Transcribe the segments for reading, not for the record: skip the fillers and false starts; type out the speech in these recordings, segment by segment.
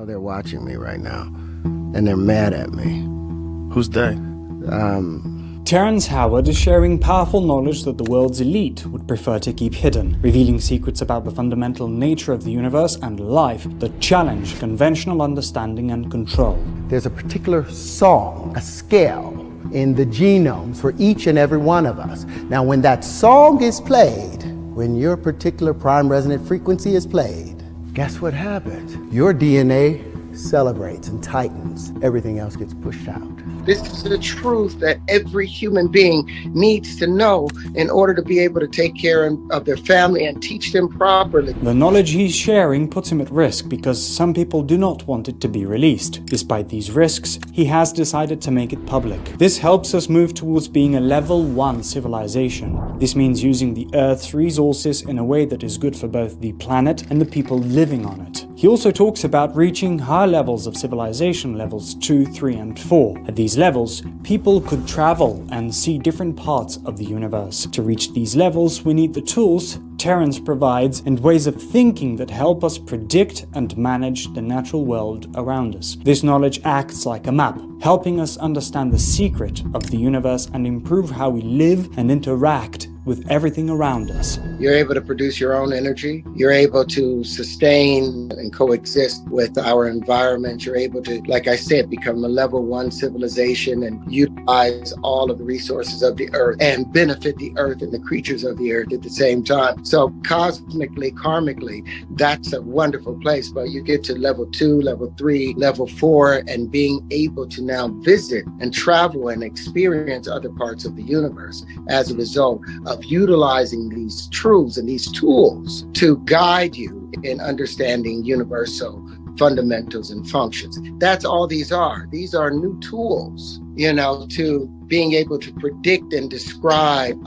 know they're watching me right now, and they're mad at me. Who's they? Terrence Howard is sharing powerful knowledge that the world's elite would prefer to keep hidden, revealing secrets about the fundamental nature of the universe and life that challenge conventional understanding and control. There's a particular song, a scale, in the genomes for each and every one of us. Now, when that song is played, when your particular prime resonant frequency is played, guess what happens? Your DNA celebrates and tightens. Everything else gets pushed out. This is the truth that every human being needs to know in order to be able to take care of their family and teach them properly. The knowledge he's sharing puts him at risk because some people do not want it to be released. Despite these risks, he has decided to make it public. This helps us move towards being a level 1 civilization. This means using the Earth's resources in a way that is good for both the planet and the people living on it. He also talks about reaching higher levels of civilization, levels 2, 3, and 4. At these levels, people could travel and see different parts of the universe. To reach these levels, we need the tools Terrence provides and ways of thinking that help us predict and manage the natural world around us. This knowledge acts like a map, helping us understand the secret of the universe and improve how we live and interact with everything around us. You're able to produce your own energy. You're able to sustain and coexist with our environment. You're able to, like I said, become a level 1 civilization and utilize all of the resources of the earth and benefit the earth and the creatures of the earth at the same time. So cosmically, karmically, that's a wonderful place. But you get to level 2, level 3, level 4, and being able to now visit and travel and experience other parts of the universe as a result of utilizing these truths and these tools to guide you in understanding universal fundamentals and functions. That's all these are. These are new tools, to being able to predict and describe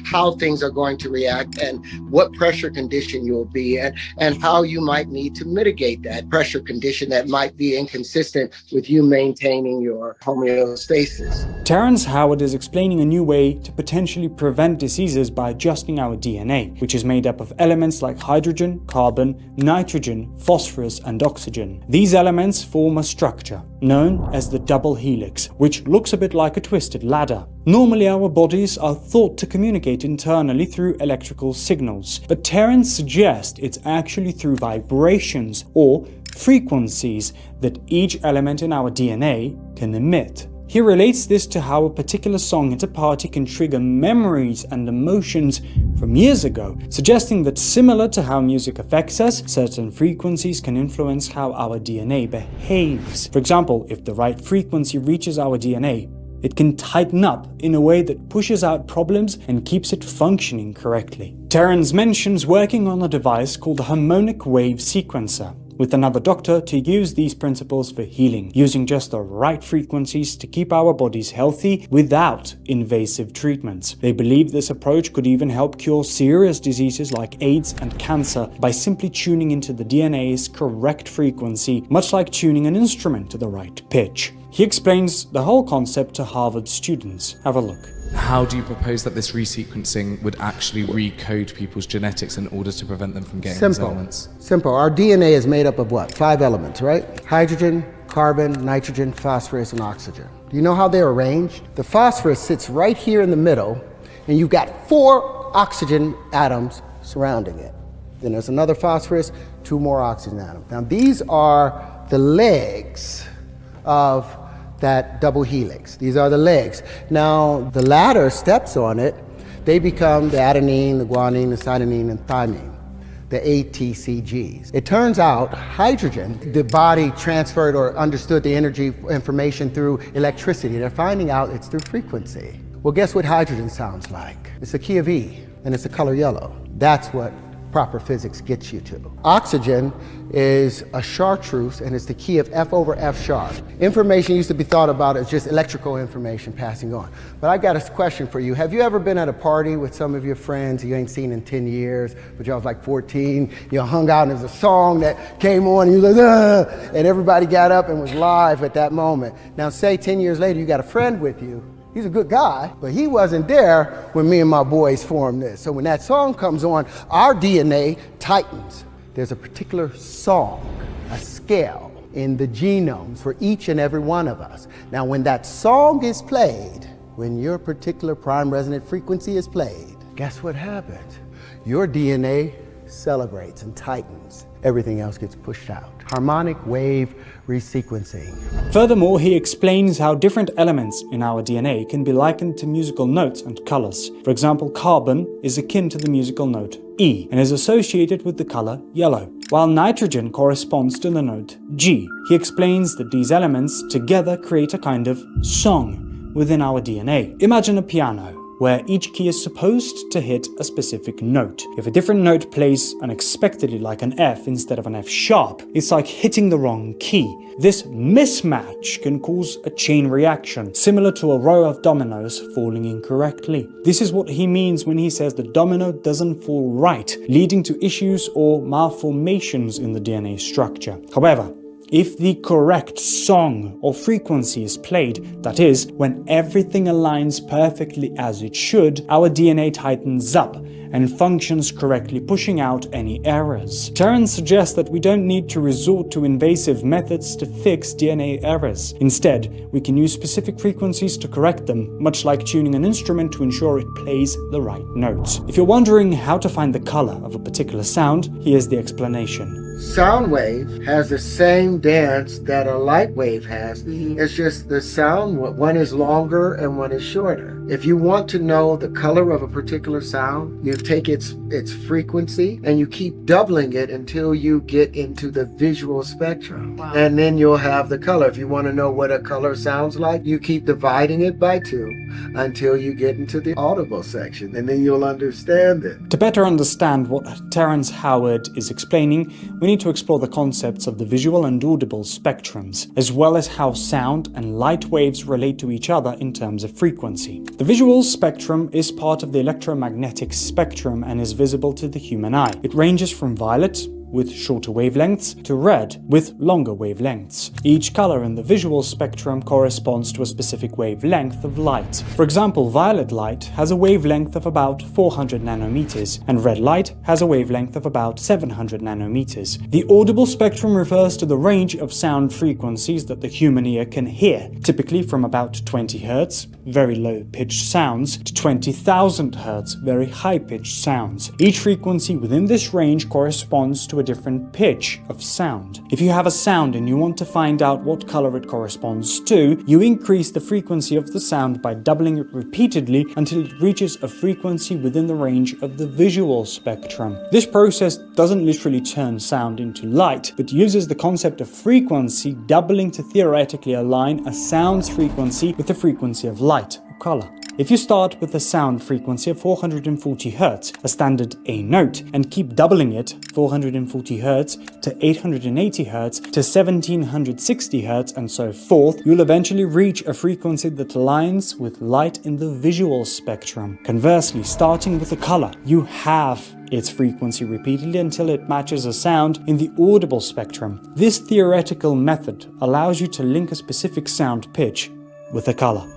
how things are going to react and what pressure condition you'll be in and how you might need to mitigate that pressure condition that might be inconsistent with you maintaining your homeostasis. Terrence Howard is explaining a new way to potentially prevent diseases by adjusting our DNA, which is made up of elements like hydrogen, carbon, nitrogen, phosphorus, and oxygen. These elements form a structure known as the double helix, which looks a bit like a twisted ladder. Normally, our bodies are thought to communicate internally through electrical signals, but Terrence suggests it's actually through vibrations or frequencies that each element in our DNA can emit. He relates this to how a particular song at a party can trigger memories and emotions from years ago, suggesting that similar to how music affects us, certain frequencies can influence how our DNA behaves. For example, if the right frequency reaches our DNA, it can tighten up in a way that pushes out problems and keeps it functioning correctly. Terrence mentions working on a device called a harmonic wave sequencer with another doctor to use these principles for healing, using just the right frequencies to keep our bodies healthy without invasive treatments. They believe this approach could even help cure serious diseases like AIDS and cancer by simply tuning into the DNA's correct frequency, much like tuning an instrument to the right pitch. He explains the whole concept to Harvard students. Have a look. How do you propose that this resequencing would actually recode people's genetics in order to prevent them from getting these elements? Simple. Our DNA is made up of what? 5 elements, right? Hydrogen, carbon, nitrogen, phosphorus, and oxygen. Do you know how they're arranged? The phosphorus sits right here in the middle, and you've got 4 oxygen atoms surrounding it. Then there's another phosphorus, 2 more oxygen atoms. Now these are the legs of that double helix. These are the legs. Now, the latter steps on it, they become the adenine, the guanine, the cytosine, and thymine, the ATCGs. It turns out hydrogen, the body transferred or understood the energy information through electricity. They're finding out it's through frequency. Well, guess what hydrogen sounds like? It's a key of E, and it's the color yellow. That's what proper physics gets you to. Oxygen is a chartreuse, and it's the key of F over F sharp. Information used to be thought about as just electrical information passing on. But I got a question for you. Have you ever been at a party with some of your friends you ain't seen in 10 years, but y'all was like 14, you hung out and there was a song that came on and you was like, ah, and everybody got up and was live at that moment. Now say 10 years later you got a friend with you. He's a good guy, but he wasn't there when me and my boys formed this. So when that song comes on, our DNA tightens. There's a particular song, a scale, in the genomes for each and every one of us. Now, when that song is played, when your particular prime resonant frequency is played, guess what happens? Your DNA celebrates and tightens. Everything else gets pushed out. Harmonic wave resequencing. Furthermore, he explains how different elements in our DNA can be likened to musical notes and colors. For example, carbon is akin to the musical note E and is associated with the color yellow, while nitrogen corresponds to the note G. He explains that these elements together create a kind of song within our DNA. Imagine a piano, where each key is supposed to hit a specific note. If a different note plays unexpectedly like an F instead of an F sharp, it's like hitting the wrong key. This mismatch can cause a chain reaction, similar to a row of dominoes falling incorrectly. This is what he means when he says the domino doesn't fall right, leading to issues or malformations in the DNA structure. However, if the correct song or frequency is played, that is, when everything aligns perfectly as it should, our DNA tightens up and functions correctly, pushing out any errors. Terrence suggests that we don't need to resort to invasive methods to fix DNA errors. Instead, we can use specific frequencies to correct them, much like tuning an instrument to ensure it plays the right notes. If you're wondering how to find the color of a particular sound, here's the explanation. Sound wave has the same dance that a light wave has. It's just the sound, one is longer and one is shorter. If you want to know the color of a particular sound, you take its frequency and you keep doubling it until you get into the visual spectrum. Wow. And then you'll have the color. If you want to know what a color sounds like, you keep dividing it by 2 until you get into the audible section, and then you'll understand it. To better understand what Terrence Howard is explaining, we need to explore the concepts of the visual and audible spectrums, as well as how sound and light waves relate to each other in terms of frequency. The visual spectrum is part of the electromagnetic spectrum and is visible to the human eye. It ranges from violet, with shorter wavelengths, to red, with longer wavelengths. Each color in the visual spectrum corresponds to a specific wavelength of light. For example, violet light has a wavelength of about 400 nanometers, and red light has a wavelength of about 700 nanometers. The audible spectrum refers to the range of sound frequencies that the human ear can hear, typically from about 20 Hz, very low-pitched sounds, to 20,000 Hz, very high-pitched sounds. Each frequency within this range corresponds to a different pitch of sound. If you have a sound and you want to find out what color it corresponds to, you increase the frequency of the sound by doubling it repeatedly until it reaches a frequency within the range of the visual spectrum. This process doesn't literally turn sound into light, but uses the concept of frequency doubling to theoretically align a sound's frequency with the frequency of light or color. If you start with a sound frequency of 440 Hz, a standard A note, and keep doubling it 440 Hz to 880 Hz to 1760 Hz and so forth, you'll eventually reach a frequency that aligns with light in the visual spectrum. Conversely, starting with a color, you halve its frequency repeatedly until it matches a sound in the audible spectrum. This theoretical method allows you to link a specific sound pitch with a color.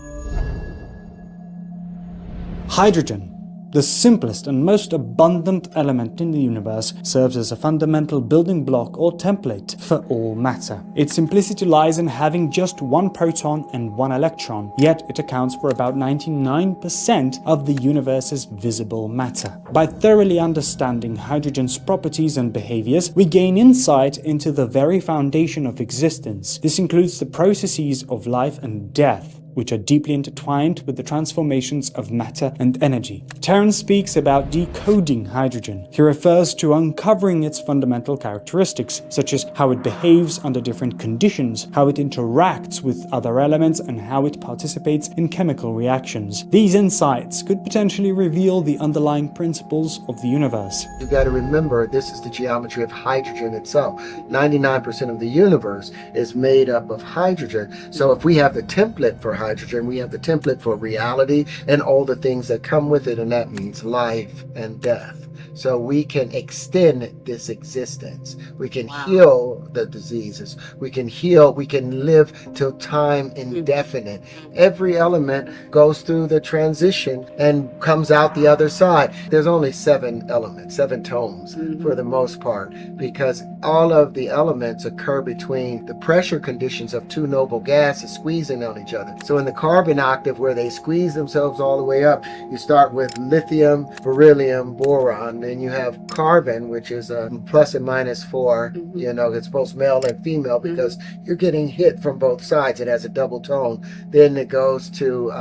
Hydrogen, the simplest and most abundant element in the universe, serves as a fundamental building block or template for all matter. Its simplicity lies in having just one proton and one electron, yet it accounts for about 99% of the universe's visible matter. By thoroughly understanding hydrogen's properties and behaviors, we gain insight into the very foundation of existence. This includes the processes of life and death, which are deeply intertwined with the transformations of matter and energy. Terrence speaks about decoding hydrogen. He refers to uncovering its fundamental characteristics, such as how it behaves under different conditions, how it interacts with other elements, and how it participates in chemical reactions. These insights could potentially reveal the underlying principles of the universe. You got to remember, this is the geometry of hydrogen itself. 99% of the universe is made up of hydrogen. So if we have the template for hydrogen. We have the template for reality and all the things that come with it, and that means life and death. So we can extend this existence. We can heal the diseases. We can heal, we can live till time indefinite. Every element goes through the transition and comes out the other side. There's only 7 elements, 7 tones for the most part, because all of the elements occur between the pressure conditions of 2 noble gases squeezing on each other. So in the carbon octave, where they squeeze themselves all the way up, you start with lithium, beryllium, boron. Then you have carbon, which is a plus and minus 4. You know, it's both male and female because you're getting hit from both sides. It has a double tone. Then it goes to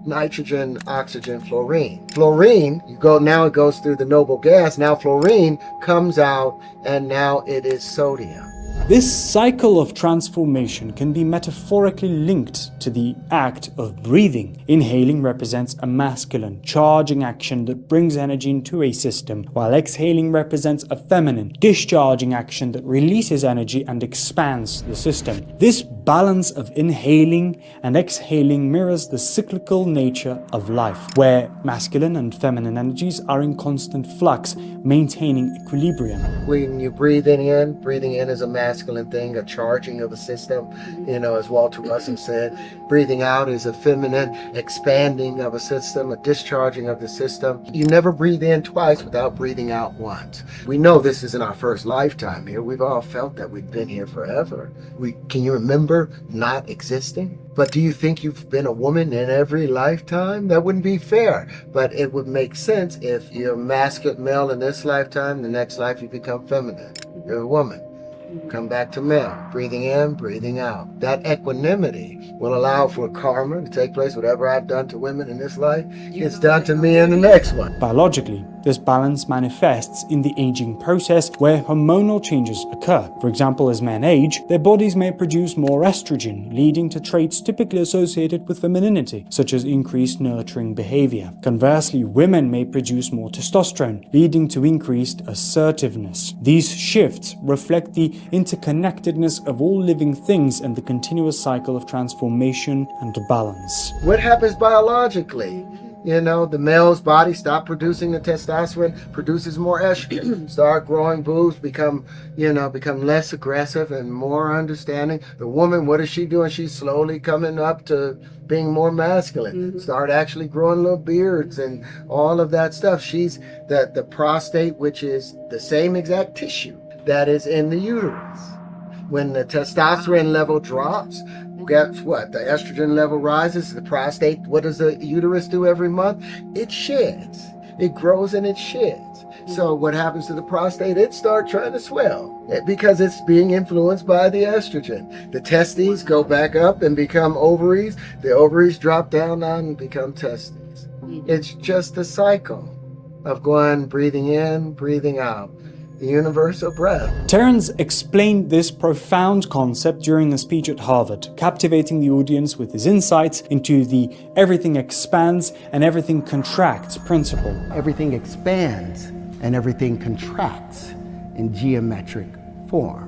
nitrogen, oxygen, fluorine. Fluorine, now it goes through the noble gas. Now fluorine comes out, and now it is sodium. This cycle of transformation can be metaphorically linked to the act of breathing. Inhaling represents a masculine, charging action that brings energy into a system, while exhaling represents a feminine, discharging action that releases energy and expands the system. This balance of inhaling and exhaling mirrors the cyclical nature of life, where masculine and feminine energies are in constant flux, maintaining equilibrium. When you breathing in is a masculine thing, a charging of a system, you know, as Walter Russell said. Breathing out is a feminine expanding of a system, a discharging of the system. You never breathe in twice without breathing out once. We know this isn't our first lifetime here. We've all felt that we've been here forever. Can you remember not existing? But do you think you've been a woman in every lifetime? That wouldn't be fair. But it would make sense if you're masculine male in this lifetime, the next life you become feminine. You're a woman. Come back to male. Breathing in, breathing out. That equanimity will allow for karma to take place. Whatever I've done to women in this life, it's done to me in the next one. Biologically, this balance manifests in the aging process where hormonal changes occur. For example, as men age, their bodies may produce more estrogen, leading to traits typically associated with femininity, such as increased nurturing behavior. Conversely, women may produce more testosterone, leading to increased assertiveness. These shifts reflect the interconnectedness of all living things and the continuous cycle of transformation and balance. What happens biologically? You know, the male's body stop producing the testosterone, produces more estrogen, start growing boobs, become less aggressive and more understanding. The woman, what is she doing? She's slowly coming up to being more masculine, start actually growing little beards and all of that stuff. She's the prostate, which is the same exact tissue that is in the uterus. When the testosterone level drops, guess what? The estrogen level rises, the prostate, what does the uterus do every month? It sheds. It grows and it sheds. So what happens to the prostate? It starts trying to swell because it's being influenced by the estrogen. The testes go back up and become ovaries. The ovaries drop down and become testes. It's just a cycle of going, breathing in, breathing out. The universal breath. Terrence explained this profound concept during a speech at Harvard, captivating the audience with his insights into the everything expands and everything contracts principle. Everything expands and everything contracts in geometric form.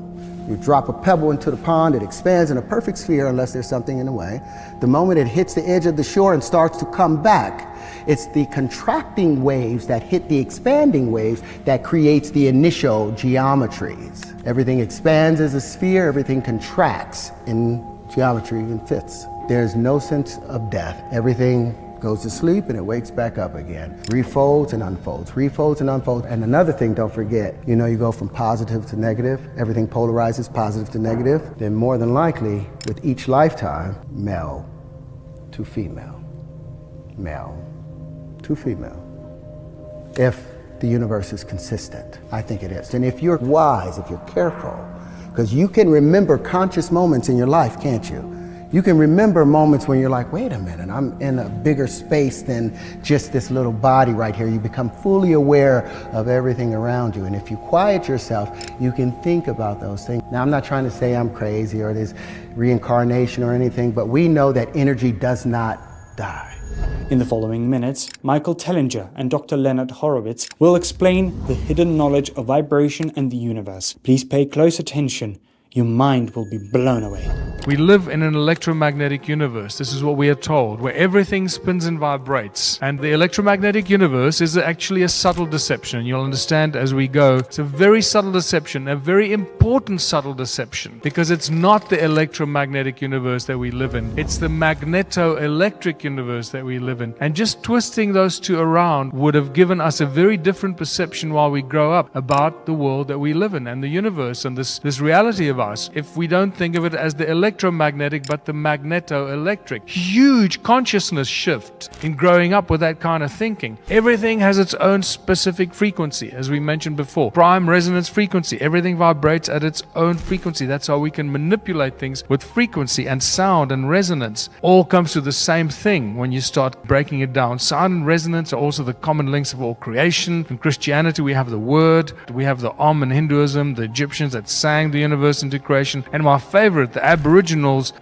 You drop a pebble into the pond, it expands in a perfect sphere unless there's something in the way. The moment it hits the edge of the shore and starts to come back, it's the contracting waves that hit the expanding waves that creates the initial geometries. Everything expands as a sphere, everything contracts in geometry and fits. There's no sense of death. Everything goes to sleep and it wakes back up again. Refolds and unfolds, refolds and unfolds. And another thing, don't forget, you go from positive to negative, everything polarizes positive to negative. Then more than likely, with each lifetime, male to female, male to female. If the universe is consistent, I think it is. And if you're wise, if you're careful, because you can remember conscious moments in your life, can't you? You can remember moments when you're like, wait a minute, I'm in a bigger space than just this little body right here. You become fully aware of everything around you. And if you quiet yourself, you can think about those things. Now, I'm not trying to say I'm crazy or there's reincarnation or anything, but we know that energy does not die. In the following minutes, Michael Tellinger and Dr. Leonard Horowitz will explain the hidden knowledge of vibration and the universe. Please pay close attention. Your mind will be blown away. We live in an electromagnetic universe. This is what we are told, where everything spins and vibrates. And the electromagnetic universe is actually a subtle deception. You'll understand as we go. It's a very subtle deception, a very important subtle deception, because it's not the electromagnetic universe that we live in. It's the magneto-electric universe that we live in. And just twisting those two around would have given us a very different perception while we grow up about the world that we live in and the universe and this reality of us. If we don't think of it as the electromagnetic but the magneto-electric. Huge consciousness shift in growing up with that kind of thinking. Everything has its own specific frequency, as we mentioned before. Prime resonance frequency. Everything vibrates at its own frequency. That's how we can manipulate things with frequency and sound and resonance. All comes to the same thing when you start breaking it down. Sound and resonance are also the common links of all creation. In Christianity, we have the word. We have the Om in Hinduism, the Egyptians that sang the universe into creation. And my favorite, the Aboriginals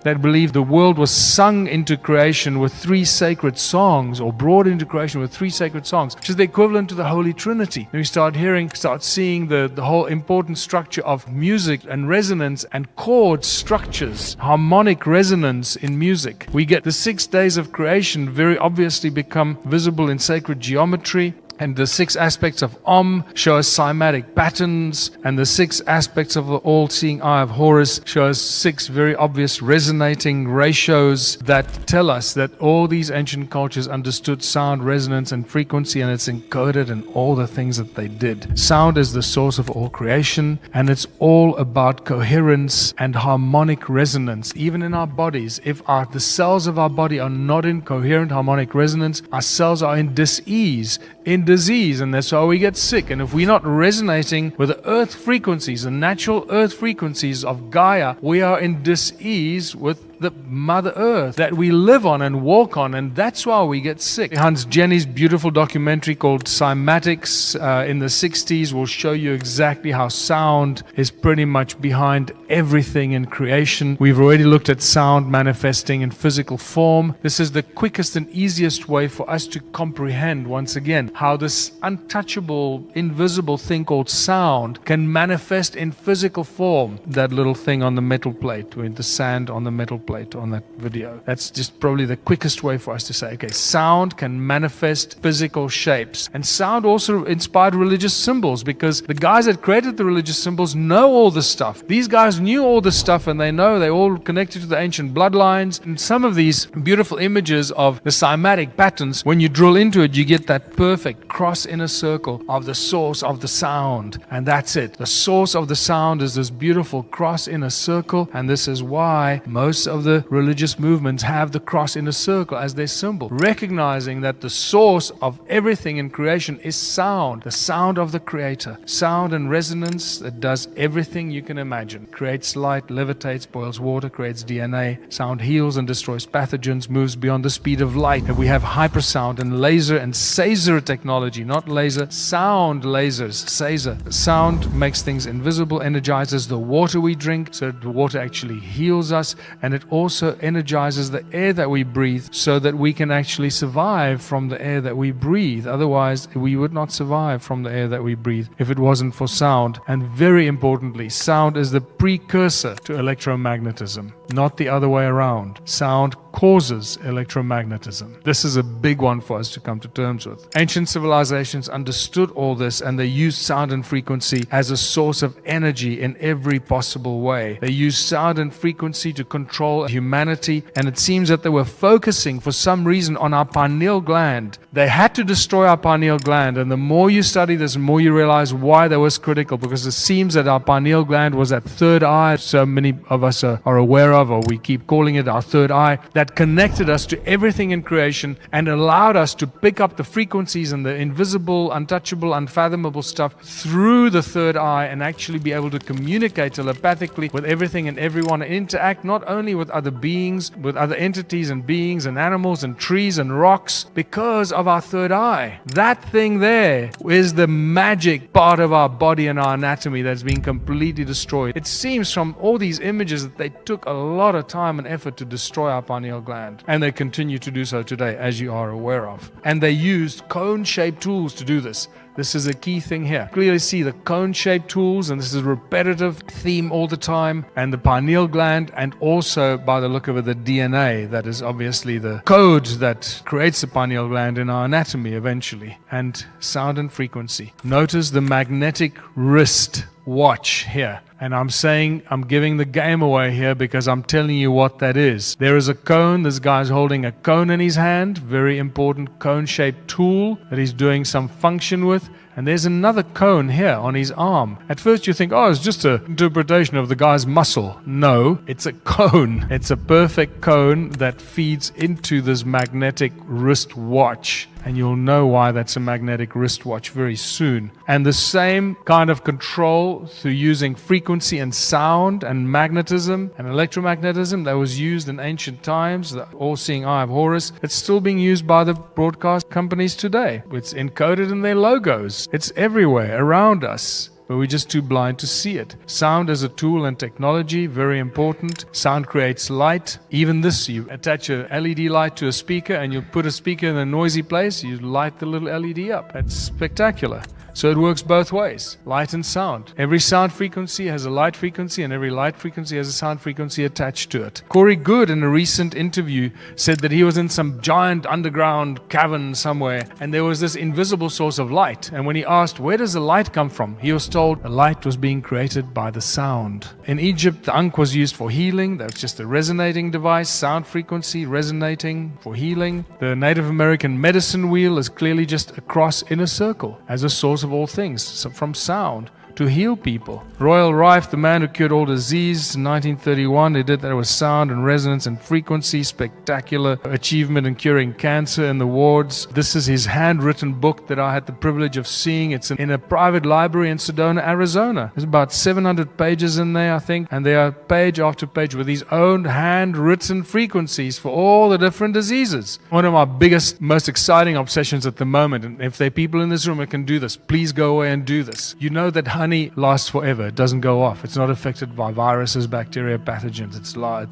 that believe the world was sung into creation with 3 sacred songs, or brought into creation with 3 sacred songs, which is the equivalent to the Holy Trinity. And we start seeing the whole important structure of music and resonance and chord structures, harmonic resonance in music. We get the 6 days of creation very obviously become visible in sacred geometry. And the 6 aspects of Om show us cymatic patterns, and the 6 aspects of the all-seeing eye of Horus show us 6 very obvious resonating ratios that tell us that all these ancient cultures understood sound, resonance, and frequency, and it's encoded in all the things that they did. Sound is the source of all creation, and it's all about coherence and harmonic resonance. Even in our bodies, if the cells of our body are not in coherent harmonic resonance, our cells are in dis-ease, in disease, and that's how we get sick. And if we're not resonating with the earth frequencies, the natural earth frequencies of Gaia, we are in dis-ease with the Mother Earth that we live on and walk on, and that's why we get sick. Hans Jenny's beautiful documentary called Cymatics in the 60s will show you exactly how sound is pretty much behind everything in creation. We've already looked at sound manifesting in physical form. This is the quickest and easiest way for us to comprehend, once again, how this untouchable, invisible thing called sound can manifest in physical form. That little thing on the metal plate, with the sand on the metal plate on that video. That's just probably the quickest way for us to say, okay, sound can manifest physical shapes. And sound also inspired religious symbols, because the guys that created the religious symbols know all this stuff. These guys knew all this stuff, and they know they're all connected to the ancient bloodlines. And some of these beautiful images of the cymatic patterns, when you drill into it, you get that perfect cross in a circle of the source of the sound. And that's it. The source of the sound is this beautiful cross in a circle, and this is why most of the religious movements have the cross in a circle as their symbol, recognizing that the source of everything in creation is sound, the sound of the Creator. Sound and resonance that does everything you can imagine. Creates light, levitates, boils water, creates DNA. Sound heals and destroys pathogens, moves beyond the speed of light. And we have hypersound and laser and Sazer technology, not laser, sound lasers, Sazer. Sound makes things invisible, energizes the water we drink, so the water actually heals us, and it also energizes the air that we breathe so that we can actually survive from the air that we breathe. Otherwise, we would not survive from the air that we breathe if it wasn't for sound. And very importantly, sound is the precursor to electromagnetism, not the other way around. Sound causes electromagnetism. This is a big one for us to come to terms with. Ancient civilizations understood all this, and they used sound and frequency as a source of energy in every possible way. They used sound and frequency to control humanity, and it seems that they were focusing for some reason on our pineal gland. They had to destroy our pineal gland, and the more you study this, the more you realize why that was critical, because it seems that our pineal gland was that third eye so many of us are aware of, or we keep calling it our third eye, that connected us to everything in creation and allowed us to pick up the frequencies and the invisible, untouchable, unfathomable stuff through the third eye and actually be able to communicate telepathically with everything and everyone and interact not only with other beings, with other entities and beings and animals and trees and rocks because of our third eye. That thing there is the magic part of our body and our anatomy that's been completely destroyed. It seems from all these images that they took a lot of time and effort to destroy our pineal gland, and they continue to do so today, as you are aware of. And they used cone-shaped tools to do this. This is a key thing here. Clearly see the cone-shaped tools, and this is a repetitive theme all the time, and the pineal gland, and also, by the look of it, the DNA. That is obviously the code that creates the pineal gland in our anatomy eventually. And sound and frequency. Notice the magnetic wrist watch here. And I'm giving the game away here because I'm telling you what that is. There is a cone. This guy's holding a cone in his hand. Very important cone-shaped tool that he's doing some function with. And there's another cone here on his arm. At first you think, oh, it's just an interpretation of the guy's muscle. No, it's a cone. It's a perfect cone that feeds into this magnetic wrist watch. And you'll know why that's a magnetic wristwatch very soon. And the same kind of control through using frequency and sound and magnetism and electromagnetism that was used in ancient times, the all-seeing eye of Horus, it's still being used by the broadcast companies today. It's encoded in their logos. It's everywhere around us, but we're just too blind to see it. Sound as a tool and technology, very important. Sound creates light. Even this, you attach a LED light to a speaker and you put a speaker in a noisy place, you light the little LED up. That's spectacular. So it works both ways, light and sound. Every sound frequency has a light frequency, and every light frequency has a sound frequency attached to it. Corey Good, in a recent interview, said that he was in some giant underground cavern somewhere, and there was this invisible source of light. And when he asked, where does the light come from? He was told the light was being created by the sound. In Egypt, the ankh was used for healing. That was just a resonating device, sound frequency resonating for healing. The Native American medicine wheel is clearly just a cross in a circle as a source of all things, so from sound to heal people. Royal Rife, the man who cured all disease in 1931, he did that with sound and resonance and frequency. Spectacular achievement in curing cancer in the wards. This is his handwritten book that I had the privilege of seeing. It's in a private library in Sedona, Arizona. There's about 700 pages in there, I think, and they are page after page with his own handwritten frequencies for all the different diseases. One of my biggest, most exciting obsessions at the moment, and if there are people in this room that can do this, please go away and do this. You know that honey lasts forever. It doesn't go off. It's not affected by viruses, bacteria, pathogens.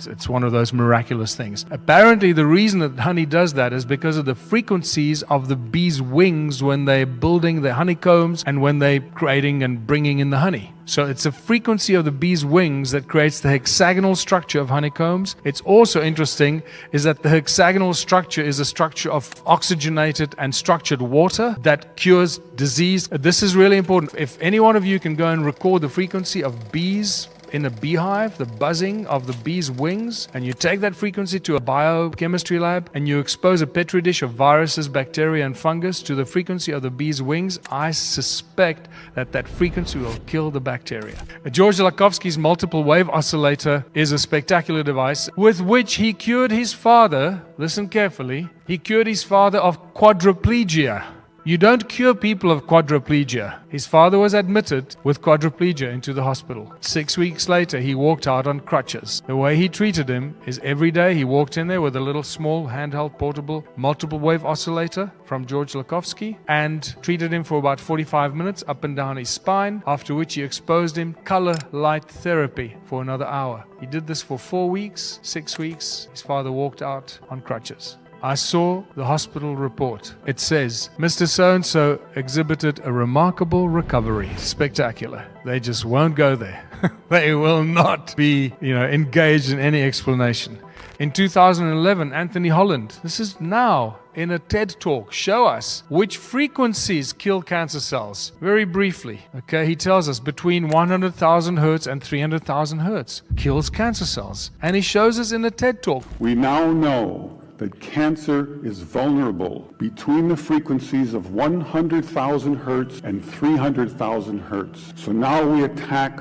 It's one of those miraculous things. Apparently, the reason that honey does that is because of the frequencies of the bees' wings when they're building their honeycombs and when they're creating and bringing in the honey. So it's a frequency of the bee's wings that creates the hexagonal structure of honeycombs. It's also interesting is that the hexagonal structure is a structure of oxygenated and structured water that cures disease. This is really important. If any one of you can go and record the frequency of bees in a beehive, the buzzing of the bee's wings, and you take that frequency to a biochemistry lab and you expose a petri dish of viruses, bacteria and fungus to the frequency of the bee's wings, I suspect that that frequency will kill the bacteria. George Lakhovsky's multiple wave oscillator is a spectacular device with which he cured his father, listen carefully, he cured his father of quadriplegia. You don't cure people of quadriplegia. His father was admitted with quadriplegia into the hospital. 6 weeks later, he walked out on crutches. The way he treated him is every day he walked in there with a little small handheld portable multiple wave oscillator from George Lakhovsky and treated him for about 45 minutes up and down his spine, after which he exposed him color light therapy for another hour. He did this for 4 weeks, 6 weeks. His father walked out on crutches. I saw the hospital report. It says, Mr. So-and-so exhibited a remarkable recovery. Spectacular. They just won't go there. They will not be, engaged in any explanation. In 2011, Anthony Holland, this is now, in a TED Talk, show us which frequencies kill cancer cells. Very briefly, okay, he tells us between 100,000 hertz and 300,000 hertz kills cancer cells. And he shows us in a TED Talk. We now know that cancer is vulnerable between the frequencies of 100,000 hertz and 300,000 hertz. So now we attack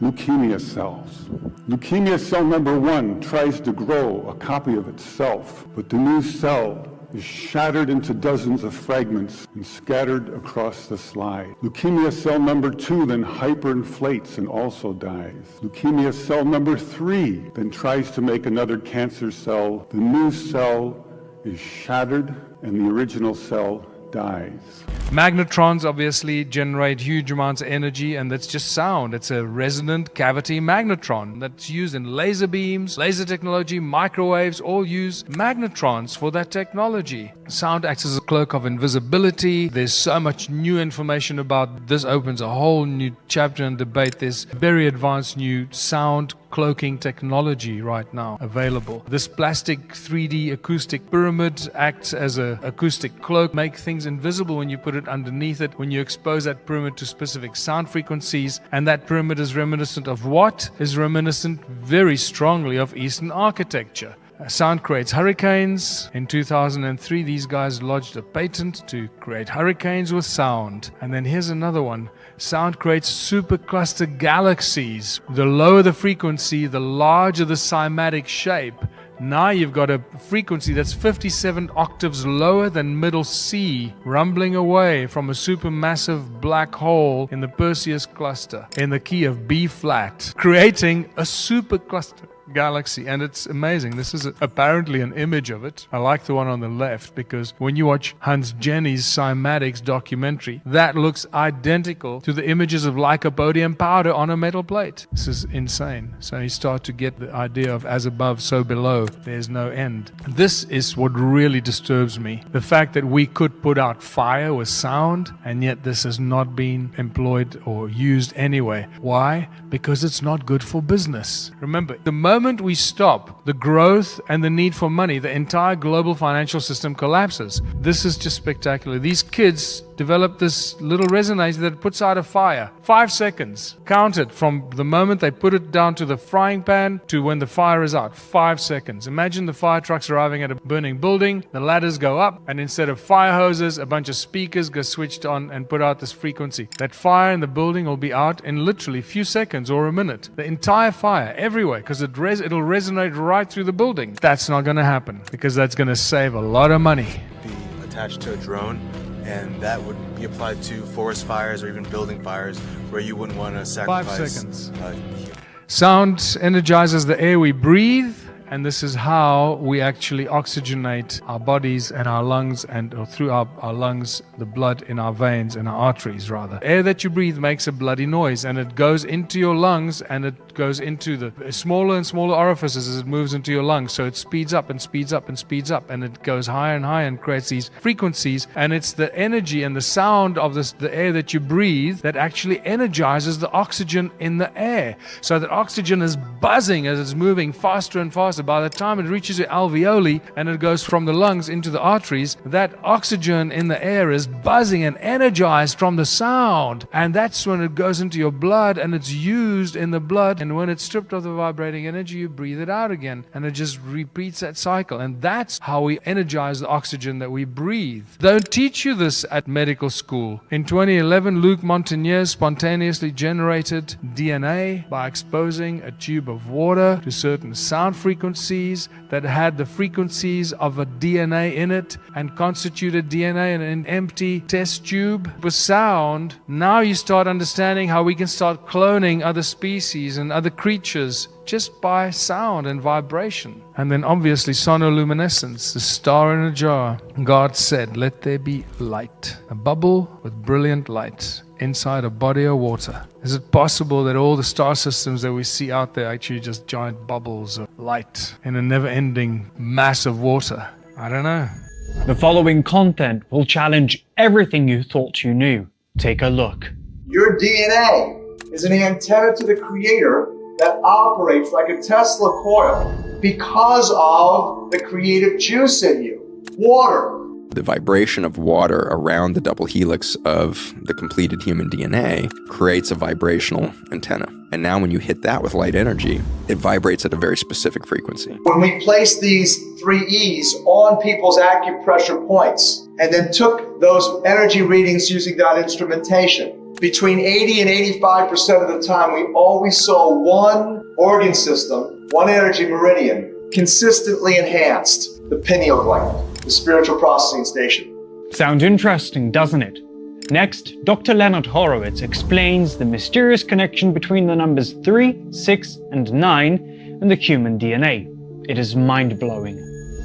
leukemia cells. Leukemia cell number 1 tries to grow a copy of itself, but the new cell is shattered into dozens of fragments and scattered across the slide. Leukemia cell number 2 then hyperinflates and also dies. Leukemia cell number 3 then tries to make another cancer cell. The new cell is shattered and the original cell dies. Magnetrons obviously generate huge amounts of energy, and that's just sound. It's a resonant cavity magnetron that's used in laser beams, laser technology, microwaves, all use magnetrons for that technology. Sound acts as a cloak of invisibility. There's so much new information about this, opens a whole new chapter and debate. There's very advanced new sound cloaking technology right now available. This plastic 3D acoustic pyramid acts as an acoustic cloak, make things invisible when you put it underneath it, when you expose that pyramid to specific sound frequencies. And that pyramid is reminiscent of what? Is reminiscent very strongly of Eastern architecture. Sound creates hurricanes. In 2003, these guys lodged a patent to create hurricanes with sound. And then here's another one. Sound creates supercluster galaxies. The lower the frequency, the larger the cymatic shape. Now you've got a frequency that's 57 octaves lower than middle C, rumbling away from a supermassive black hole in the Perseus cluster in the key of B flat, creating a supercluster galaxy. And it's amazing. This is apparently an image of it. I like the one on the left because when you watch Hans Jenny's cymatics documentary, that looks identical to the images of lycopodium powder on a metal plate. This is insane. So you start to get the idea of as above, so below. There's no end. This is what really disturbs me. The fact that we could put out fire with sound, and yet this has not been employed or used anyway. Why? Because it's not good for business. Remember, the moment we stop the growth and the need for money, the entire global financial system collapses. This is just spectacular. These kids developed this little resonator that puts out a fire. 5 seconds. Count it from the moment they put it down to the frying pan to when the fire is out. 5 seconds. Imagine the fire trucks arriving at a burning building. The ladders go up, and instead of fire hoses, a bunch of speakers get switched on and put out this frequency. That fire in the building will be out in literally a few seconds or a minute. The entire fire, everywhere, because it'll resonate right through the building. That's not going to happen, because that's going to save a lot of money. Be attached to a drone, and that would be applied to forest fires or even building fires where you wouldn't want to sacrifice 5 seconds. Sound energizes the air we breathe, and this is how we actually oxygenate our bodies and our lungs, and or through our lungs, the blood in our veins and our arteries rather. Air that you breathe makes a bloody noise, and it goes into your lungs, and it goes into the smaller and smaller orifices as it moves into your lungs. So it speeds up and speeds up and speeds up, and it goes higher and higher and creates these frequencies. And it's the energy and the sound of the air that you breathe that actually energizes the oxygen in the air. So that oxygen is buzzing as it's moving faster and faster. By the time it reaches your alveoli and it goes from the lungs into the arteries, that oxygen in the air is buzzing and energized from the sound. And that's when it goes into your blood, and it's used in the blood. And when it's stripped of the vibrating energy, you breathe it out again. And it just repeats that cycle. And that's how we energize the oxygen that we breathe. They don't teach you this at medical school. In 2011, Luc Montagnier spontaneously generated DNA by exposing a tube of water to certain sound frequencies that had the frequencies of a DNA in it and constituted DNA in an empty test tube. With sound, now you start understanding how we can start cloning other species and other creatures just by sound and vibration. And then obviously sonoluminescence, the star in a jar. God said, let there be light, a bubble with brilliant light inside a body of water. Is it possible that all the star systems that we see out there are actually just giant bubbles of light in a never-ending mass of water? I don't know. The following content will challenge everything you thought you knew. Take a look. Your DNA is an antenna to the Creator that operates like a Tesla coil because of the creative juice in you, water. The vibration of water around the double helix of the completed human DNA creates a vibrational antenna. And now when you hit that with light energy, it vibrates at a very specific frequency. When we placed these 3 E's on people's acupressure points and then took those energy readings using that instrumentation, between 80 and 85% of the time, we always saw one organ system, one energy meridian, consistently enhanced, the pineal gland, the spiritual processing station. Sounds interesting, doesn't it? Next, Dr. Leonard Horowitz explains the mysterious connection between the numbers 3, 6, and 9 in the human DNA. It is mind-blowing.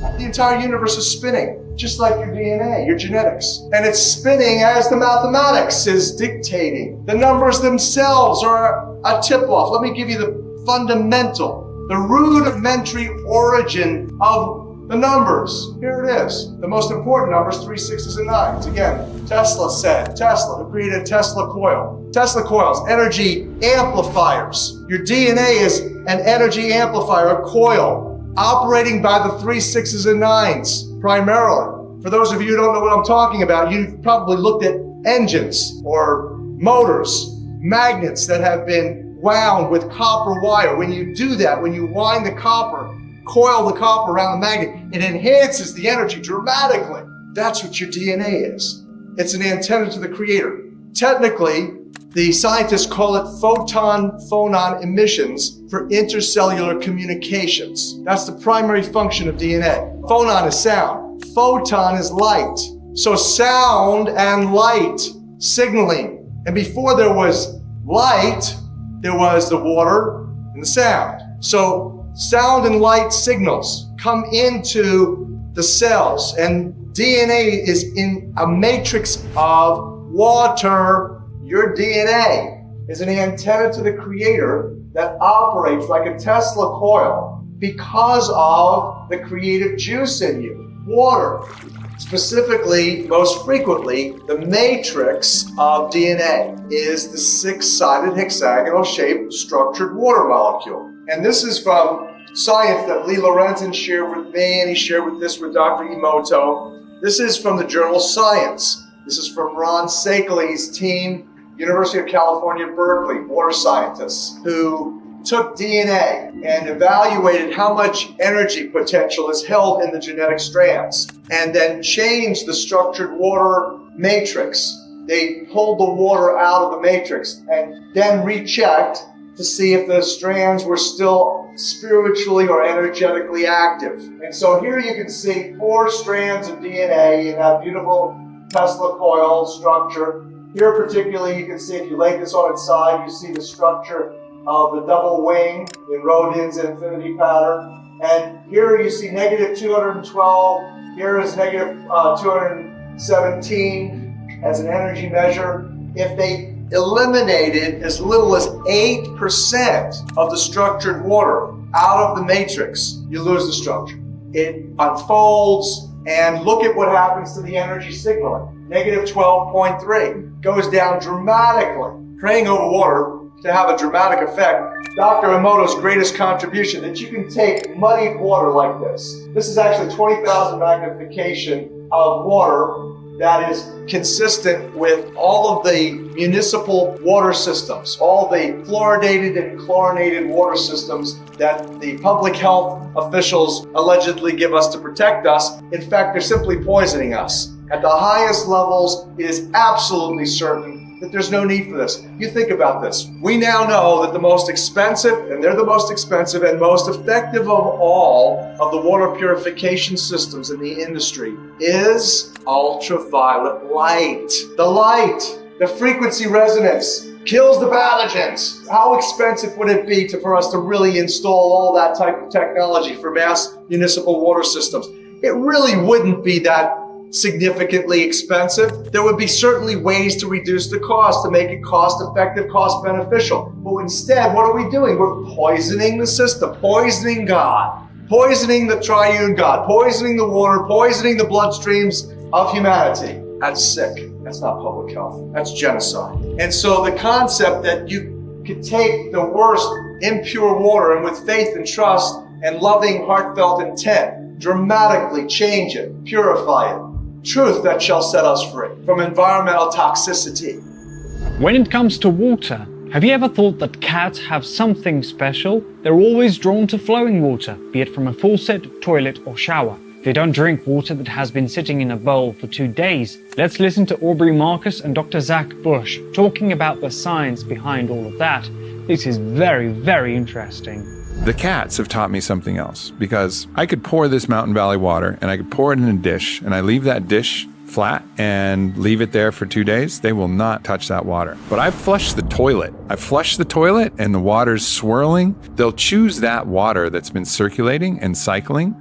The entire universe is spinning. just like your DNA, your genetics. And it's spinning as the mathematics is dictating. The numbers themselves are a tip-off. Let me give you the fundamental, the rudimentary origin of the numbers. Here it is. The most important numbers, 3, 6s, and 9s. Again, Tesla said, Tesla, who created a Tesla coil. Tesla coils, energy amplifiers. Your DNA is an energy amplifier, a coil, operating by the 3, 6s, and 9s primarily. For those of you who don't know what I'm talking about, you've probably looked at engines or motors, magnets that have been wound with copper wire. When you do that, when you wind the copper, coil the copper around the magnet, it enhances the energy dramatically. That's what your DNA is. It's an antenna to the creator. Technically, the scientists call it photon-phonon emissions for intercellular communications. That's the primary function of DNA. Phonon is sound. Photon is light. So sound and light signaling. And before there was light, there was the water and the sound. So sound and light signals come into the cells, and DNA is in a matrix of water. Your DNA is an antenna to the creator that operates like a Tesla coil because of the creative juice in you, water. Specifically, most frequently, the matrix of DNA is the 6-sided hexagonal shaped structured water molecule. And this is from science that Lee Lorenzen shared with me, and he shared this with Dr. Emoto. This is from the journal Science. This is from Ron Sakeley's team, University of California, Berkeley, water scientists, who took DNA and evaluated how much energy potential is held in the genetic strands, and then changed the structured water matrix. They pulled the water out of the matrix and then rechecked to see if the strands were still spiritually or energetically active. And so here you can see 4 strands of DNA in that beautiful Tesla coil structure. Here particularly you can see, if you lay this on its side, you see the structure of the double wing in Rodin's infinity pattern. And here you see negative 212, here is negative 217 as an energy measure. If they eliminated as little as 8% of the structured water out of the matrix, you lose the structure. It unfolds, and look at what happens to the energy signaling. Negative 12.3 goes down dramatically. Praying over water to have a dramatic effect. Dr. Emoto's greatest contribution, that you can take muddied water like this. This is actually 20,000 magnification of water that is consistent with all of the municipal water systems, all the fluoridated and chlorinated water systems that the public health officials allegedly give us to protect us. In fact, they're simply poisoning us. At the highest levels, it is absolutely certain that there's no need for this. You think about this. We now know that the most expensive, and they're the most expensive and most effective of all of the water purification systems in the industry, is ultraviolet light. The light, the frequency resonance, kills the pathogens. How expensive would it be for us to really install all that type of technology for mass municipal water systems? It really wouldn't be that significantly expensive. There would be certainly ways to reduce the cost, to make it cost-effective, cost-beneficial. But instead, what are we doing? We're poisoning the system, poisoning God, poisoning the triune God, poisoning the water, poisoning the bloodstreams of humanity. That's sick. That's not public health. That's genocide. And so the concept that you could take the worst impure water and with faith and trust and loving, heartfelt intent, dramatically change it, purify it. Truth that shall set us free from environmental toxicity. When it comes to water, have you ever thought that cats have something special? They're always drawn to flowing water, be it from a faucet, toilet or shower. They don't drink water that has been sitting in a bowl for 2 days. Let's listen to Aubrey Marcus and Dr. Zach Bush talking about the science behind all of that. This is very, very interesting. The cats have taught me something else, because I could pour this Mountain Valley water and I could pour it in a dish, and I leave that dish flat and leave it there for 2 days. They will not touch that water. But I've flushed the toilet. I've flushed the toilet and the water's swirling. They'll choose that water that's been circulating and cycling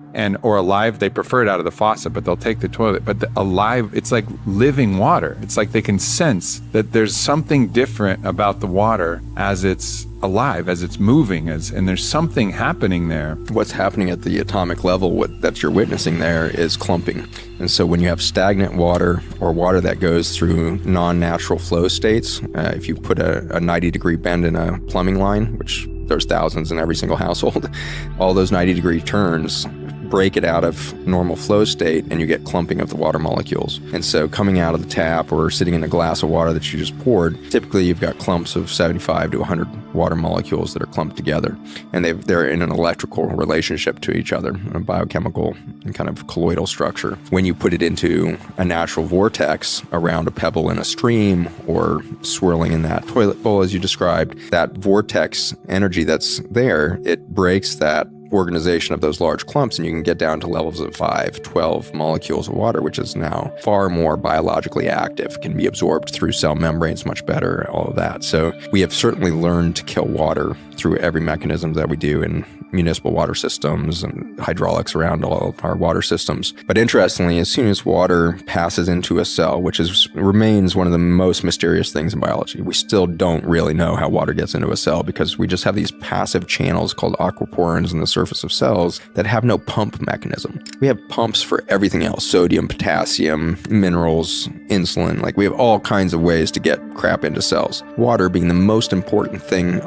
or alive, they prefer it out of the faucet, but they'll take the toilet. But alive, it's like living water. It's like they can sense that there's something different about the water as it's alive, as it's moving, and there's something happening there. What's happening at the atomic level, that you're witnessing there, is clumping. And so when you have stagnant water or water that goes through non-natural flow states, if you put a 90-degree bend in a plumbing line, which there's thousands in every single household, all those 90-degree turns break it out of normal flow state, and you get clumping of the water molecules. And so coming out of the tap or sitting in a glass of water that you just poured, typically you've got clumps of 75 to 100 water molecules that are clumped together, and they're in an electrical relationship to each other, a biochemical and kind of colloidal structure. When you put it into a natural vortex around a pebble in a stream or swirling in that toilet bowl, as you described, that vortex energy that's there, it breaks that organization of those large clumps, and you can get down to levels of 5, 12 molecules of water, which is now far more biologically active, can be absorbed through cell membranes much better, all of that. So we have certainly learned to kill water through every mechanism that we do in municipal water systems and hydraulics around all of our water systems. But interestingly, as soon as water passes into a cell, which remains one of the most mysterious things in biology, we still don't really know how water gets into a cell, because we just have these passive channels called aquaporins in the surface of cells that have no pump mechanism. We have pumps for everything else: sodium, potassium, minerals, insulin. Like, we have all kinds of ways to get crap into cells. Water being the most important thing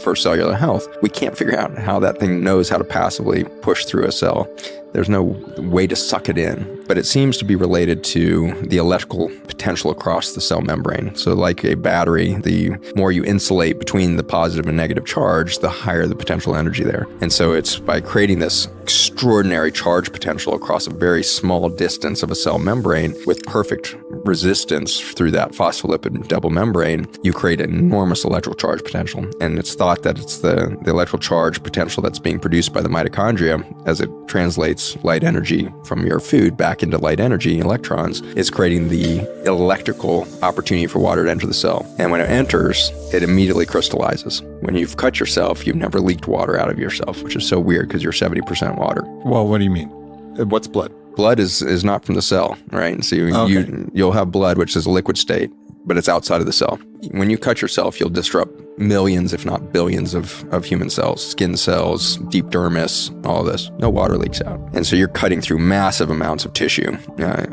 for cellular health, we can't figure out how that thing knows how to passively push through a cell. There's no way to suck it in, but it seems to be related to the electrical potential across the cell membrane. So like a battery, the more you insulate between the positive and negative charge, the higher the potential energy there. And so it's by creating this extraordinary charge potential across a very small distance of a cell membrane with perfect resistance through that phospholipid double membrane, you create an enormous electrical charge potential. And it's thought that it's the electrical charge potential that's being produced by the mitochondria as it translates light energy from your food back into light energy, electrons, is creating the electrical opportunity for water to enter the cell. And when it enters, it immediately crystallizes. When you've cut yourself, you've never leaked water out of yourself, which is so weird because you're 70% water. Well, what do you mean? What's blood? Blood is not from the cell, right? So you'll have blood, which is a liquid state, but it's outside of the cell. When you cut yourself, you'll disrupt millions, if not billions of human cells, skin cells, deep dermis, all of this. No water leaks out. And so you're cutting through massive amounts of tissue.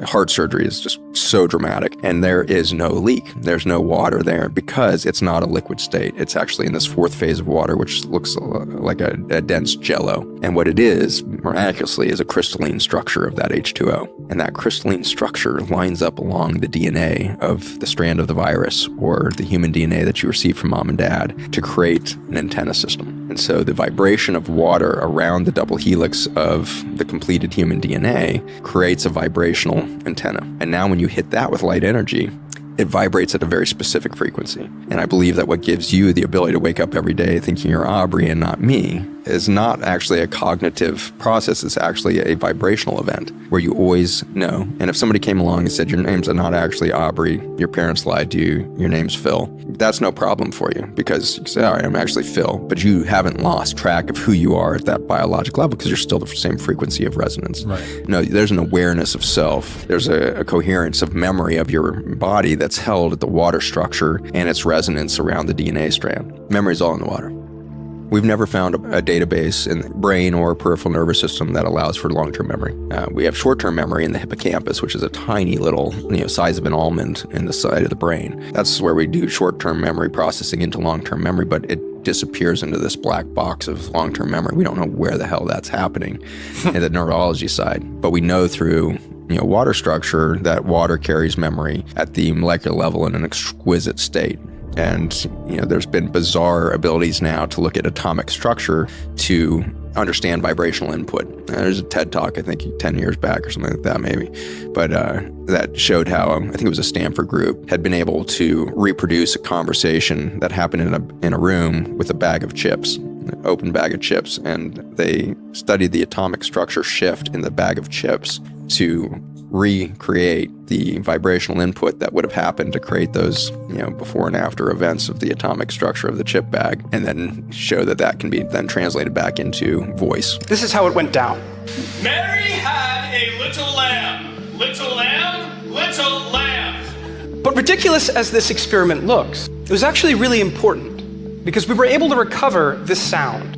Heart surgery is just so dramatic. And there is no leak. There's no water there because it's not a liquid state. It's actually in this fourth phase of water, which looks like a dense jello. And what it is, miraculously, is a crystalline structure of that H2O. And that crystalline structure lines up along the DNA of the strand of the virus or the human DNA that you receive from mom and dad to create an antenna system. And so the vibration of water around the double helix of the completed human DNA creates a vibrational antenna. And now when you hit that with light energy, it vibrates at a very specific frequency. And I believe that what gives you the ability to wake up every day thinking you're Aubrey and not me is not actually a cognitive process. It's actually a vibrational event where you always know. And if somebody came along and said, your name's not actually Aubrey, your parents lied to you, your name's Phil, that's no problem for you because you say, all right, I'm actually Phil, but you haven't lost track of who you are at that biological level because you're still the same frequency of resonance. Right. No, there's an awareness of self. There's a coherence of memory of your body that's held at the water structure and its resonance around the DNA strand. Memory is all in the water. We've never found a database in the brain or peripheral nervous system that allows for long-term memory. We have short-term memory in the hippocampus, which is a tiny little, size of an almond in the side of the brain. That's where we do short-term memory processing into long-term memory, but it disappears into this black box of long-term memory. We don't know where the hell that's happening in the neurology side, but we know through water structure that water carries memory at the molecular level in an exquisite state. And, there's been bizarre abilities now to look at atomic structure to understand vibrational input. There's a TED Talk, I think 10 years back or something like that maybe, but that showed how, I think it was a Stanford group, had been able to reproduce a conversation that happened in a room with a bag of chips, an open bag of chips, and they studied the atomic structure shift in the bag of chips to recreate the vibrational input that would have happened to create those, before and after events of the atomic structure of the chip bag, and then show that can be then translated back into voice. This is how it went down. Mary had a little lamb. Little lamb, little lamb. But ridiculous as this experiment looks, it was actually really important because we were able to recover this sound.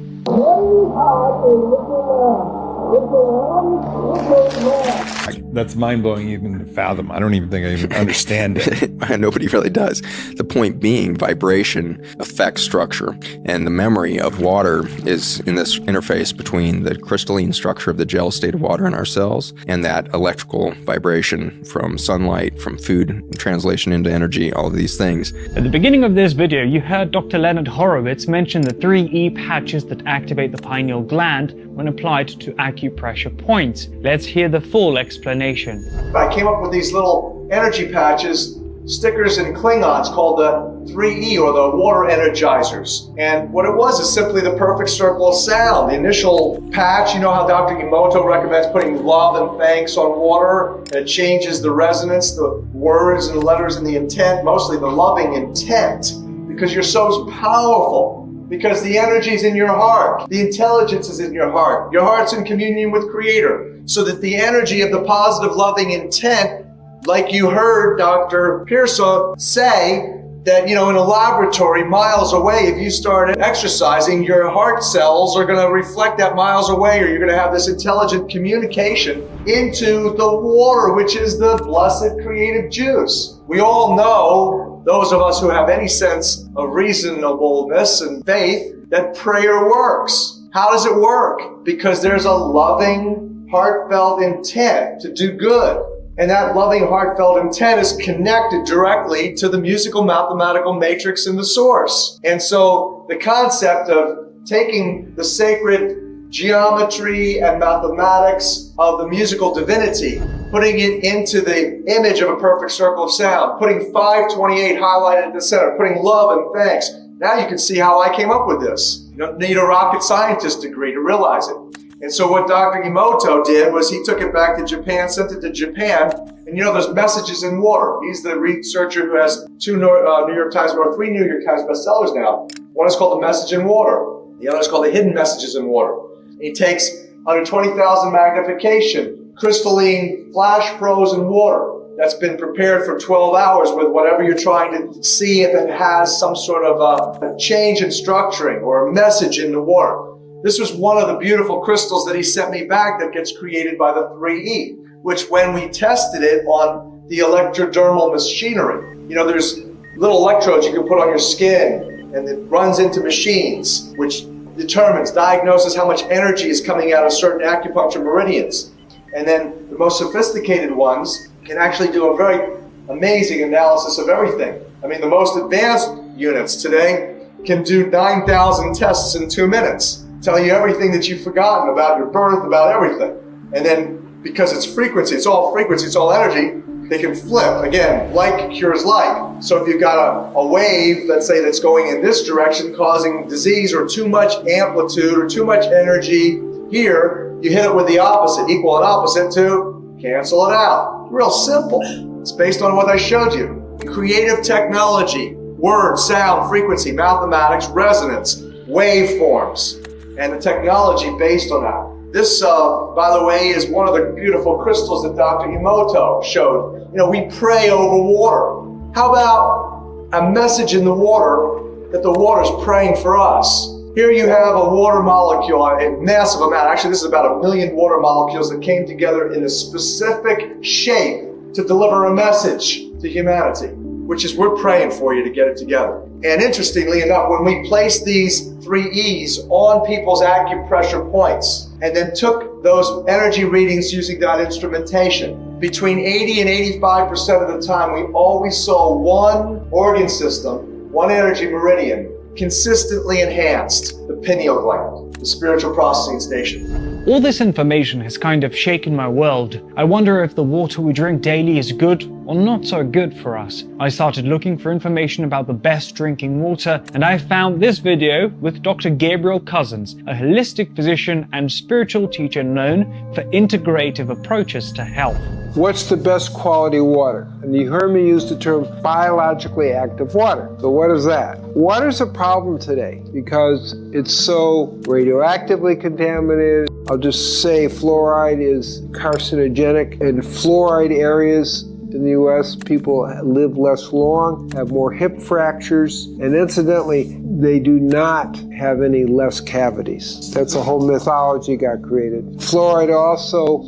That's mind-blowing even to fathom. I don't even think I even understand it. Nobody really does. The point being, vibration affects structure, and the memory of water is in this interface between the crystalline structure of the gel state of water in our cells and that electrical vibration from sunlight, from food, translation into energy, all of these things. At the beginning of this video, you heard Dr. Leonard Horowitz mention the 3E patches that activate the pineal gland when applied to acupressure points. Let's hear the full explanation. I came up with these little energy patches, stickers and Klingons, called the 3E, or the water energizers. And what it was is simply the perfect circle of sound. The initial patch, you know how Dr. Emoto recommends putting love and thanks on water, and it changes the resonance, the words and letters and the intent, mostly the loving intent, because you're so powerful. Because the energy is in your heart. The intelligence is in your heart. Your heart's in communion with Creator. So that the energy of the positive, loving intent, like you heard Dr. Pearson say, that, you know, in a laboratory miles away, if you start exercising, your heart cells are going to reflect that miles away, or you're going to have this intelligent communication into the water, which is the blessed creative juice. We all know, those of us who have any sense of reasonableness and faith, that prayer works. How does it work? Because there's a loving, heartfelt intent to do good. And that loving, heartfelt intent is connected directly to the musical mathematical matrix in the source. And so the concept of taking the sacred geometry and mathematics of the musical divinity, putting it into the image of a perfect circle of sound, putting 528 highlighted at the center, putting love and thanks. Now you can see how I came up with this. You don't need a rocket scientist degree to realize it. And so what Dr. Emoto did was he took it back to Japan, sent it to Japan, and you know there's messages in water. He's the researcher who has three New York Times bestsellers now. One is called The Message in Water. The other is called The Hidden Messages in Water. And he takes under 20,000 magnification, crystalline flash prose in water that's been prepared for 12 hours with whatever you're trying to see if it has some sort of a change in structuring or a message in the water. This was one of the beautiful crystals that he sent me back that gets created by the 3E, which when we tested it on the electrodermal machinery, you know, there's little electrodes you can put on your skin and it runs into machines, which diagnoses how much energy is coming out of certain acupuncture meridians. And then the most sophisticated ones can actually do a very amazing analysis of everything. I mean, the most advanced units today can do 9,000 tests in 2 minutes. Tell you everything that you've forgotten about your birth, about everything. And then because it's frequency, it's all energy, they can flip. Again, like cures like. So if you've got a wave, let's say, that's going in this direction causing disease or too much amplitude or too much energy here, you hit it with the opposite, equal and opposite to cancel it out. Real simple. It's based on what I showed you. Creative technology, word, sound, frequency, mathematics, resonance, waveforms, and the technology based on that. This, by the way, is one of the beautiful crystals that Dr. Emoto showed. You know, we pray over water. How about a message in the water that the water's praying for us? Here you have a water molecule, a massive amount. Actually, this is about 1 million water molecules that came together in a specific shape to deliver a message to humanity, which is we're praying for you to get it together. And interestingly enough, when we placed these 3Es on people's acupressure points and then took those energy readings using that instrumentation, between 80 and 85% of the time, we always saw one organ system, one energy meridian, consistently enhanced, the pineal gland, the spiritual processing station. All this information has kind of shaken my world. I wonder if the water we drink daily is good or not so good for us. I started looking for information about the best drinking water, and I found this video with Dr. Gabriel Cousens, a holistic physician and spiritual teacher known for integrative approaches to health. What's the best quality water? And you heard me use the term biologically active water. So what is that? Water's a problem today because it's so radioactively contaminated. I'll just say fluoride is carcinogenic. In fluoride areas in the US, people live less long, have more hip fractures, and incidentally, they do not have any less cavities. That's a whole mythology got created. Fluoride also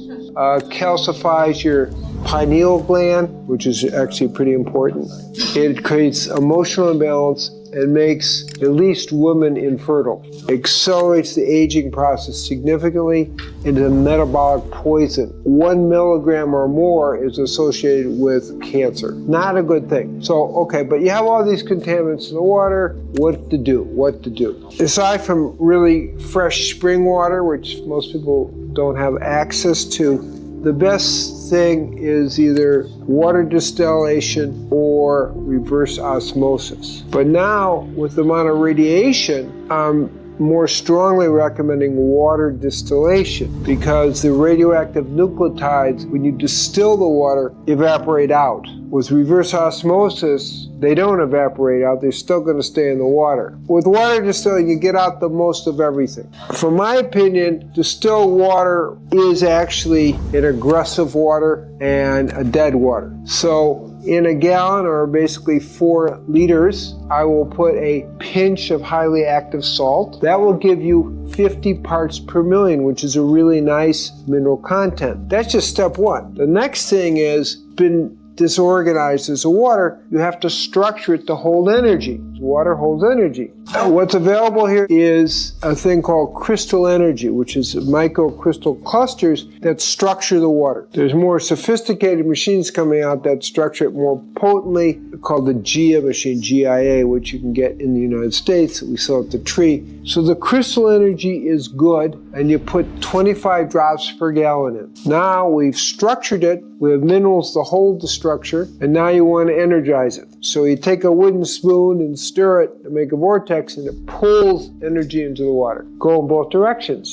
calcifies your pineal gland, which is actually pretty important. It creates emotional imbalance and makes at least women infertile. Accelerates the aging process significantly into metabolic poison. 1 milligram or more is associated with cancer. Not a good thing. So, okay, but you have all these contaminants in the water. What to do? What to do? Aside from really fresh spring water, which most people don't have access to, the best thing is either water distillation or reverse osmosis. But now, with the amount of radiation, I'm more strongly recommending water distillation because the radioactive nucleotides, when you distill the water, evaporate out. With reverse osmosis, they don't evaporate out, they're still going to stay in the water. With water distilling, you get out the most of everything. From my opinion, distilled water is actually an aggressive water and a dead water. So in a gallon, or basically 4 liters, I will put a pinch of highly active salt. That will give you 50 parts per million, which is a really nice mineral content. That's just step 1. The next thing is, been disorganized as a water, you have to structure it to hold energy. Water holds energy. What's available here is a thing called crystal energy, which is microcrystal clusters that structure the water. There's more sophisticated machines coming out that structure it more potently, called the GIA machine, GIA, which you can get in the United States. We sell at the tree. So the crystal energy is good, and you put 25 drops per gallon in. Now we've structured it. We have minerals to hold the structure, and now you want to energize it. So you take a wooden spoon and stir it to make a vortex, and it pulls energy into the water. Go in both directions.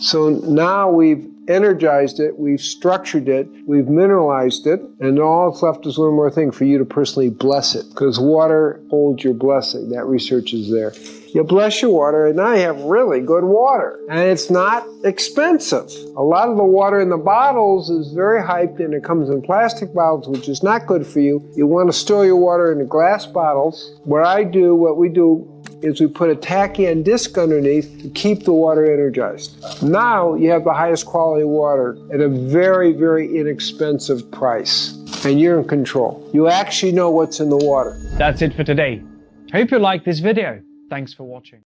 So now we've energized it, we've structured it, we've mineralized it, and all that's left is one more thing for you to personally bless it, because water holds your blessing. That research is there. You bless your water, and now you have really good water. And it's not expensive. A lot of the water in the bottles is very hyped, and it comes in plastic bottles, which is not good for you. You want to store your water in the glass bottles. What we do is we put a tachyon disc underneath to keep the water energized. Now you have the highest quality water at a very, very inexpensive price. And you're in control. You actually know what's in the water. That's it for today. Hope you liked this video. Thanks for watching.